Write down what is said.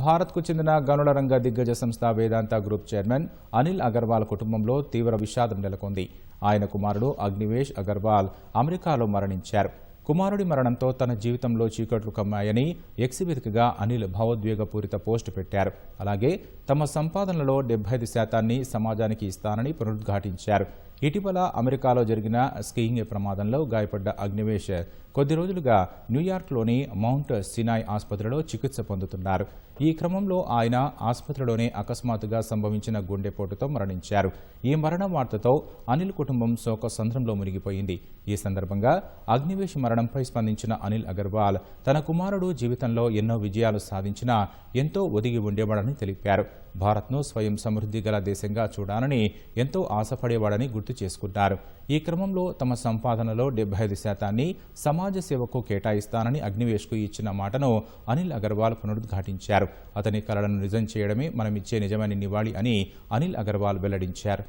భారత్కు చెందిన గనుల రంగ దిగ్గజ సంస్థ వేదాంత గ్రూప్ చైర్మన్ అనిల్ అగర్వాల్ కుటుంబంలో తీవ్ర విషాదం నెలకొంది. ఆయన కుమారుడు అగ్నివేష్ అగర్వాల్ అమెరికాలో మరణించారు. కుమారుడి మరణంతో తన జీవితంలో చీకట్లు కమ్మాయని ఎక్స్ వేదికగా అనిల్ భావోద్వేగపూరిత పోస్టు పెట్టారు. అలాగే తమ సంపాదనలో 75% సమాజానికి ఇస్తానని పునరుద్ఘాటించారు. ఇటీవల అమెరికాలో జరిగిన స్కీయింగ్ ప్రమాదంలో గాయపడ్డ అగ్నివేష్ కొద్ది రోజులుగా న్యూయార్క్లోని మౌంట్ సినాయ్ ఆసుపత్రిలో చికిత్స పొందుతున్నారు. ఈ క్రమంలో ఆయన ఆసుపత్రిలోనే అకస్మాత్తుగా సంభవించిన గుండెపోటుతో మరణించారు. ఈ మరణ వార్తతో అనిల్ కుటుంబం శోకసంద్రంలో మునిగిపోయింది. ఈ సందర్భంగా అగ్నివేష్ మరణంపై స్పందించిన అనిల్ అగర్వాల్ తన కుమారుడు జీవితంలో ఎన్నో విజయాలు సాధించినా ఎంతో ఒదిగి ఉండేవాడని తెలిపారు. భారత్ను స్వయం సమృద్ధి గల దేశంగా చూడాలని ఎంతో ఆశపడేవాడని గుర్తు చేసుకున్నారు. ఈ క్రమంలో తమ సంపాదనలో 75% సమాజ సేవకు కేటాయిస్తానని అగ్నివేష్కు ఇచ్చిన మాటను అనిల్ అగర్వాల్ పునరుద్ఘాటించారు. అతని కలలను నిజం చేయడమే మనమిచ్చే నిజమైన నివాళి అని అనిల్ అగర్వాల్ వెల్లడించారు.